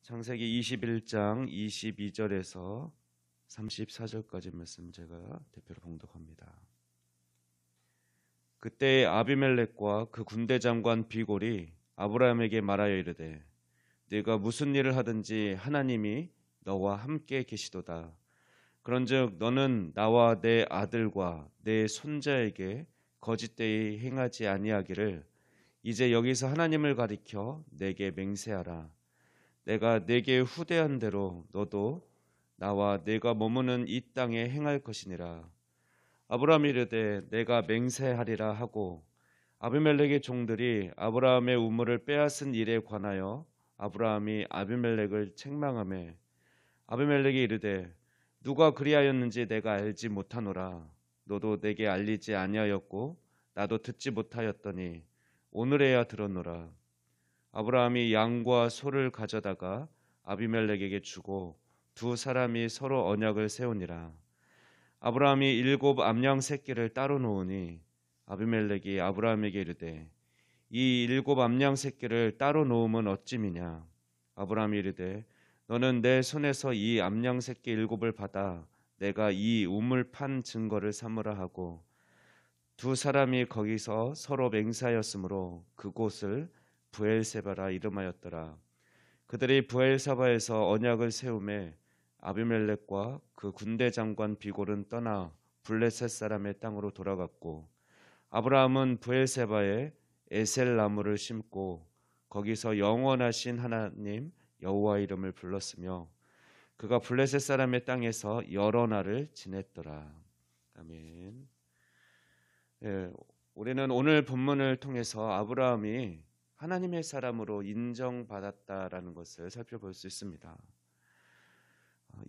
창세기 21장 22절에서 34절까지 말씀 제가 대표로 봉독합니다. 그때 아비멜렉과 그 군대 장관 비골이 아브라함에게 말하여 이르되 네가 무슨 일을 하든지 하나님이 너와 함께 계시도다. 그런즉 너는 나와 내 아들과 내 손자에게 거짓되이 행하지 아니하기를 이제 여기서 하나님을 가리켜 내게 맹세하라. 내가 내게 후대한 대로 너도 나와 내가 머무는 이 땅에 행할 것이니라. 아브라함이 이르되 내가 맹세하리라 하고 아비멜렉의 종들이 아브라함의 우물을 빼앗은 일에 관하여 아브라함이 아비멜렉을 책망하매 아비멜렉이 이르되 누가 그리하였는지 내가 알지 못하노라. 너도 내게 알리지 아니하였고 나도 듣지 못하였더니 오늘에야 들었노라. 아브라함이 양과 소를 가져다가 아비멜렉에게 주고 두 사람이 서로 언약을 세우니라. 아브라함이 7 암양 새끼를 따로 놓으니 아비멜렉이 아브라함에게 이르되 이 7 암양 새끼를 따로 놓으면 어찌미냐. 아브라함이 이르되 너는 내 손에서 이 암양 새끼 7을 받아 내가 이 우물 판 증거를 삼으라 하고 두 사람이 거기서 서로 맹세하였으므로 그곳을 브엘세바라 이름하였더라. 그들이 브엘세바에서 언약을 세우매 아비멜렉과 그 군대 장관 비골은 떠나 블레셋 사람의 땅으로 돌아갔고 아브라함은 브엘세바에 에셀 나무를 심고 거기서 영원하신 하나님 여호와 이름을 불렀으며 그가 블레셋 사람의 땅에서 여러 날을 지냈더라. 아멘. 우리는 오늘 본문을 통해서 아브라함이 하나님의 사람으로 인정받았다라는 것을 살펴볼 수 있습니다.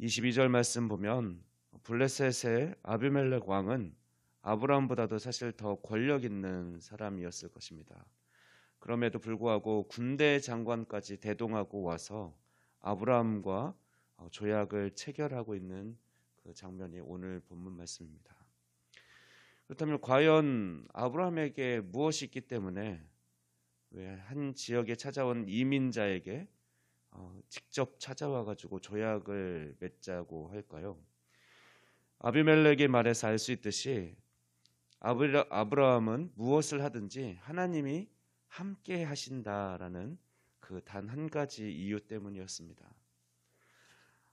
22절 말씀 보면 블레셋의 아비멜렉 왕은 아브라함보다도 사실 더 권력 있는 사람이었을 것입니다. 그럼에도 불구하고 군대 장관까지 대동하고 와서 아브라함과 조약을 체결하고 있는 그 장면이 오늘 본문 말씀입니다. 그렇다면 과연 아브라함에게 무엇이 있기 때문에 왜 한 지역에 찾아온 이민자에게 직접 찾아와 가지고 조약을 맺자고 할까요? 아비멜렉의 말에서 알 수 있듯이 아브라함은 무엇을 하든지 하나님이 함께 하신다라는 그 단 한 가지 이유 때문이었습니다.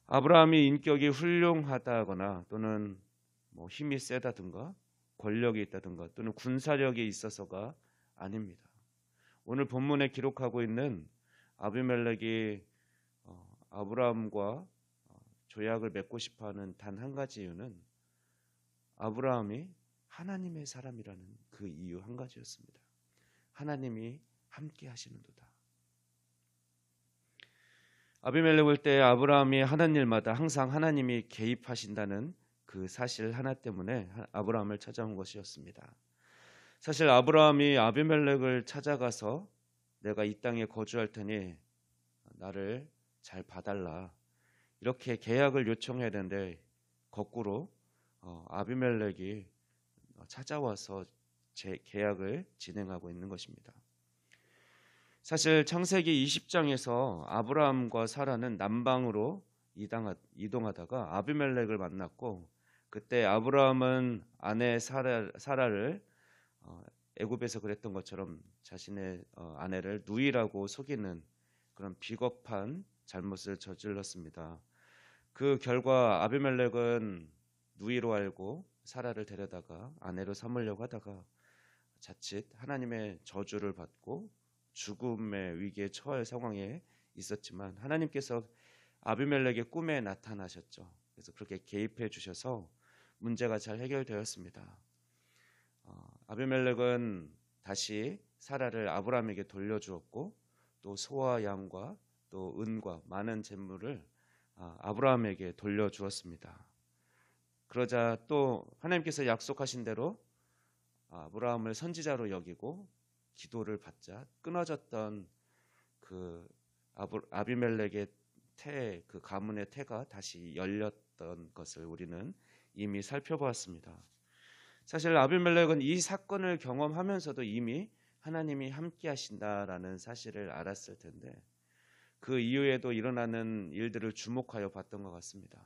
아브라함이 인격이 훌륭하다거나 또는 힘이 세다든가 권력이 있다든가 또는 군사력이 있어서가 아닙니다. 오늘 본문에 기록하고 있는 아비멜렉이 아브라함과 조약을 맺고 싶어하는 단 한 가지 이유는 아브라함이 하나님의 사람이라는 그 이유 한 가지였습니다. 하나님이 함께 하시는도다. 아비멜렉 볼 때 아브라함이 하는 일마다 항상 하나님이 개입하신다는 그 사실 하나 때문에 아브라함을 찾아온 것이었습니다. 사실 아브라함이 아비멜렉을 찾아가서 내가 이 땅에 거주할 테니 나를 잘 봐달라 이렇게 계약을 요청해야 되는데 거꾸로 아비멜렉이 찾아와서 제 계약을 진행하고 있는 것입니다. 사실 창세기 20장에서 아브라함과 사라는 남방으로 이동하다가 아비멜렉을 만났고 그때 아브라함은 아내 사라를 애굽에서 그랬던 것처럼 자신의 아내를 누이라고 속이는 그런 비겁한 잘못을 저질렀습니다. 그 결과 아비멜렉은 누이로 알고 사라를 데려다가 아내로 삼으려고 하다가 자칫 하나님의 저주를 받고 죽음의 위기에 처할 상황에 있었지만 하나님께서 아비멜렉의 꿈에 나타나셨죠. 그래서 그렇게 개입해 주셔서 문제가 잘 해결되었습니다. 아비멜렉은 다시 사라를 아브라함에게 돌려주었고 또 소와 양과 또 은과 많은 재물을 아브라함에게 돌려주었습니다. 그러자 또 하나님께서 약속하신 대로 아브라함을 선지자로 여기고 기도를 받자 끊어졌던 그 아비멜렉의 그 가문의 태가 다시 열렸던 것을 우리는 이미 살펴보았습니다. 사실 아비멜렉은 이 사건을 경험하면서도 이미 하나님이 함께 하신다라는 사실을 알았을 텐데 그 이후에도 일어나는 일들을 주목하여 봤던 것 같습니다.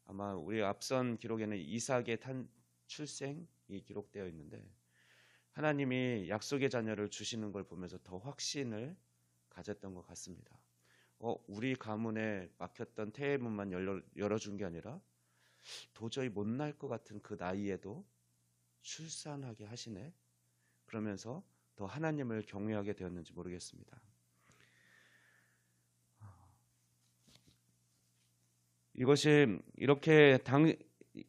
아마 우리 앞선 기록에는 이삭의 출생이 기록되어 있는데 하나님이 약속의 자녀를 주시는 걸 보면서 더 확신을 가졌던 것 같습니다. 우리 가문에 막혔던 태해문만 열어준 게 아니라 도저히 못 날 것 같은 그 나이에도 출산하게 하시네. 그러면서 더 하나님을 경외하게 되었는지 모르겠습니다. 이것이 이렇게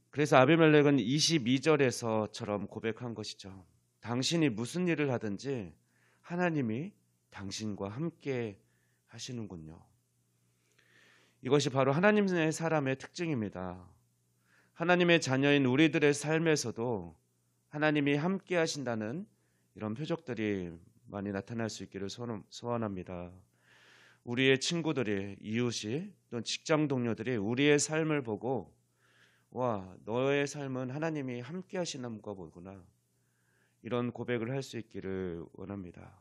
그래서 아비멜렉은 22절에서처럼 고백한 것이죠. 당신이 무슨 일을 하든지 하나님이 당신과 함께 하시는군요. 이것이 바로 하나님의 사람의 특징입니다. 하나님의 자녀인 우리들의 삶에서도 하나님이 함께 하신다는 이런 표적들이 많이 나타날 수 있기를 소원합니다. 우리의 친구들이, 이웃이, 또 직장 동료들이 우리의 삶을 보고 와, 너의 삶은 하나님이 함께 하시는가 보구나, 이런 고백을 할 수 있기를 원합니다.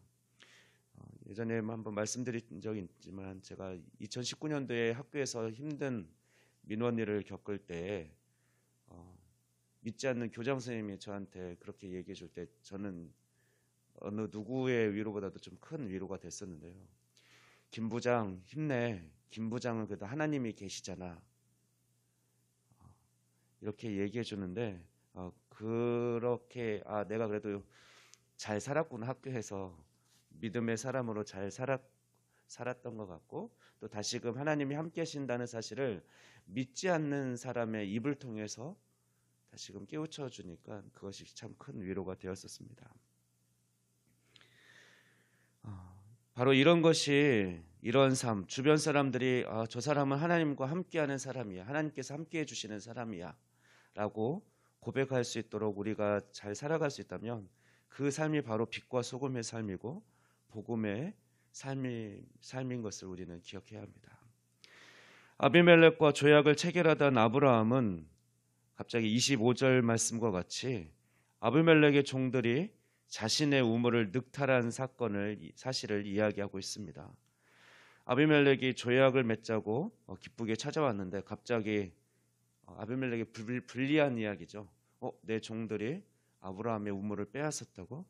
예전에 한번 말씀드린 적이 있지만 제가 2019년도에 학교에서 힘든 민원일을 겪을 때 믿지 않는 교장 선생님이 저한테 그렇게 얘기해 줄 때 저는 어느 누구의 위로보다도 좀 큰 위로가 됐었는데요. 김 부장 힘내. 김 부장은 그래도 하나님이 계시잖아. 이렇게 얘기해 주는데 그렇게 내가 그래도 잘 살았구나, 학교에서 믿음의 사람으로 잘 살았던 것 같고, 또 다시금 하나님이 함께 하신다는 사실을 믿지 않는 사람의 입을 통해서 다시금 깨우쳐 주니까 그것이 참 큰 위로가 되었었습니다. 바로 이런 것이, 이런 삶, 주변 사람들이 저 사람은 하나님과 함께하는 사람이야, 하나님께서 함께해 주시는 사람이야 라고 고백할 수 있도록 우리가 잘 살아갈 수 있다면 그 삶이 바로 빛과 소금의 삶이고 복음의 삶인 것을 우리는 기억해야 합니다. 아비멜렉과 조약을 체결하던 아브라함은 갑자기 25절 말씀과 같이 아비멜렉의 종들이 자신의 우물을 늑탈한 사실을 이야기하고 있습니다. 아비멜렉이 조약을 맺자고 기쁘게 찾아왔는데 갑자기 아비멜렉의 불리한 이야기죠. 내 종들이 아브라함의 우물을 빼앗았다고?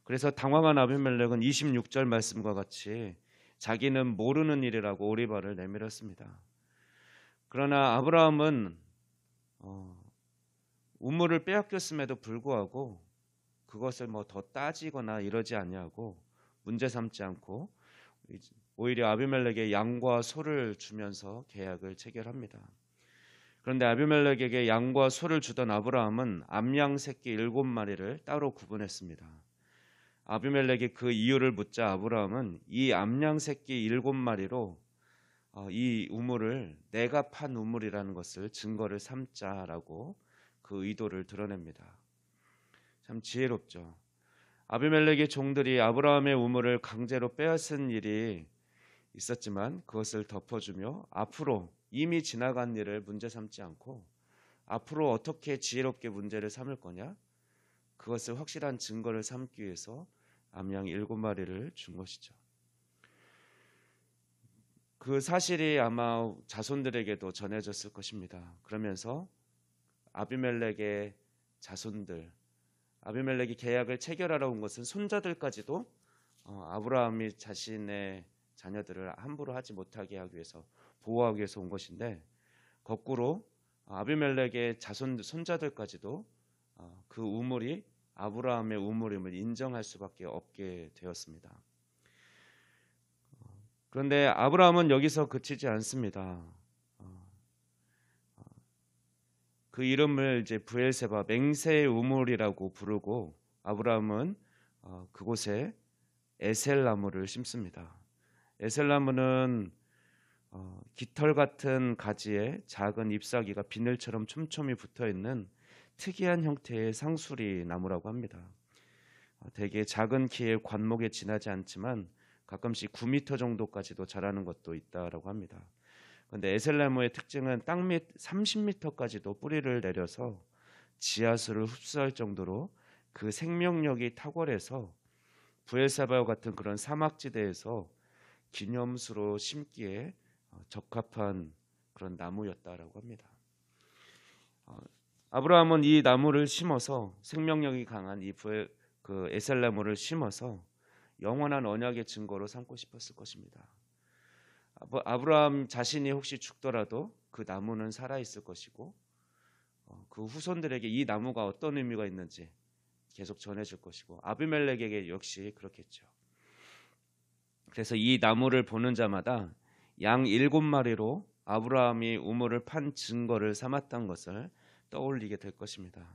그래서 당황한 아비멜렉은 26절 말씀과 같이 자기는 모르는 일이라고 오리발을 내밀었습니다. 그러나 아브라함은 우물을 빼앗겼음에도 불구하고 그것을 더 따지거나 이러지 아니하고 문제 삼지 않고 오히려 아비멜렉에게 양과 소를 주면서 계약을 체결합니다. 그런데 아비멜렉에게 양과 소를 주던 아브라함은 암양 새끼 7마리를 따로 구분했습니다. 아비멜렉이 그 이유를 묻자 아브라함은 이 암양 새끼 7마리로 이 우물을 내가 판 우물이라는 것을 증거를 삼자라고 그 의도를 드러냅니다. 참 지혜롭죠. 아비멜렉의 종들이 아브라함의 우물을 강제로 빼앗은 일이 있었지만 그것을 덮어주며 앞으로 이미 지나간 일을 문제 삼지 않고 앞으로 어떻게 지혜롭게 문제를 삼을 거냐, 그것을 확실한 증거를 삼기 위해서 암양 7마리를 준 것이죠. 그 사실이 아마 자손들에게도 전해졌을 것입니다. 그러면서 아비멜렉의 자손들, 아비멜렉이 계약을 체결하러 온 것은 손자들까지도 아브라함이 자신의 자녀들을 함부로 하지 못하게 하기 위해서, 보호하기 위해서 온 것인데, 거꾸로 아비멜렉의 손자들까지도 그 우물이 아브라함의 우물임을 인정할 수밖에 없게 되었습니다. 그런데 아브라함은 여기서 그치지 않습니다. 그 이름을 이제 브엘세바, 맹세의 우물이라고 부르고 아브라함은 그곳에 에셀나무를 심습니다. 에셀나무는 깃털 같은 가지에 작은 잎사귀가 비늘처럼 촘촘히 붙어있는 특이한 형태의 상수리 나무라고 합니다. 대개 작은 키에 관목에 지나지 않지만 가끔씩 9m 정도까지도 자라는 것도 있다라고 합니다. 그런데 에셀나무의 특징은 땅 밑 30m까지도 뿌리를 내려서 지하수를 흡수할 정도로 그 생명력이 탁월해서 브엘사바와 같은 그런 사막지대에서 기념수로 심기에 적합한 그런 나무였다라고 합니다. 아브라함은 이 나무를 심어서 생명력이 강한 그 에셀나무를 심어서 영원한 언약의 증거로 삼고 싶었을 것입니다. 아브라함 자신이 혹시 죽더라도 그 나무는 살아 있을 것이고 그 후손들에게 이 나무가 어떤 의미가 있는지 계속 전해줄 것이고 아비멜렉에게 역시 그렇겠죠. 그래서 이 나무를 보는 자마다 양 7마리로 아브라함이 우물을 판 증거를 삼았던 것을 떠올리게 될 것입니다.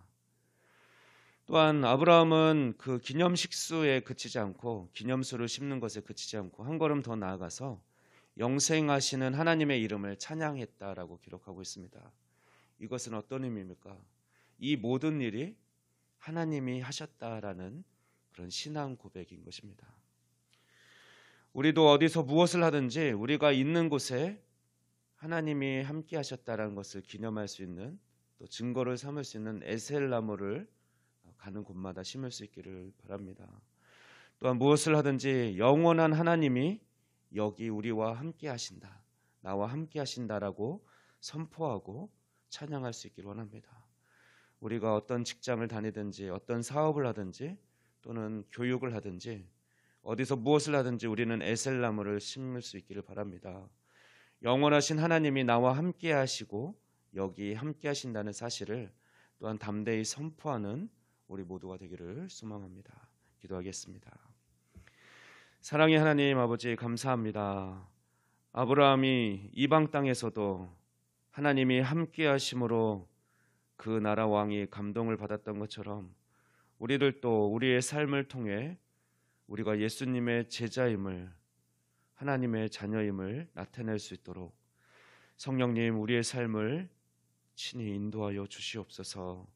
또한 아브라함은 그 기념식수에 그치지 않고 기념수를 심는 것에 그치지 않고 한 걸음 더 나아가서 영생하시는 하나님의 이름을 찬양했다라고 기록하고 있습니다. 이것은 어떤 의미입니까? 이 모든 일이 하나님이 하셨다라는 그런 신앙 고백인 것입니다. 우리도 어디서 무엇을 하든지 우리가 있는 곳에 하나님이 함께 하셨다라는 것을 기념할 수 있는 또 증거를 삼을 수 있는 에셀나무를 가는 곳마다 심을 수 있기를 바랍니다. 또한 무엇을 하든지 영원한 하나님이 여기 우리와 함께 하신다, 나와 함께 하신다라고 선포하고 찬양할 수 있기를 원합니다. 우리가 어떤 직장을 다니든지 어떤 사업을 하든지 또는 교육을 하든지 어디서 무엇을 하든지 우리는 에셀나무를 심을 수 있기를 바랍니다. 영원하신 하나님이 나와 함께 하시고 여기 함께 하신다는 사실을 또한 담대히 선포하는 우리 모두가 되기를 소망합니다. 기도하겠습니다. 사랑의 하나님 아버지 감사합니다. 아브라함이 이방 땅에서도 하나님이 함께 하심으로 그 나라 왕이 감동을 받았던 것처럼 우리들도 우리의 삶을 통해 우리가 예수님의 제자임을 하나님의 자녀임을 나타낼 수 있도록 성령님 우리의 삶을 친히 인도하여 주시옵소서.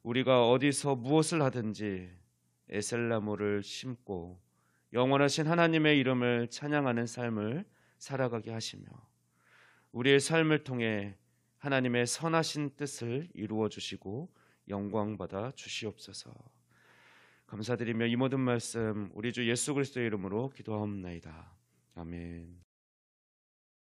우리가 어디서 무엇을 하든지 에셀나무를 심고 영원하신 하나님의 이름을 찬양하는 삶을 살아가게 하시며 우리의 삶을 통해 하나님의 선하신 뜻을 이루어 주시고 영광받아 주시옵소서. 감사드리며 이 모든 말씀 우리 주 예수 그리스도의 이름으로 기도하옵나이다. 아멘.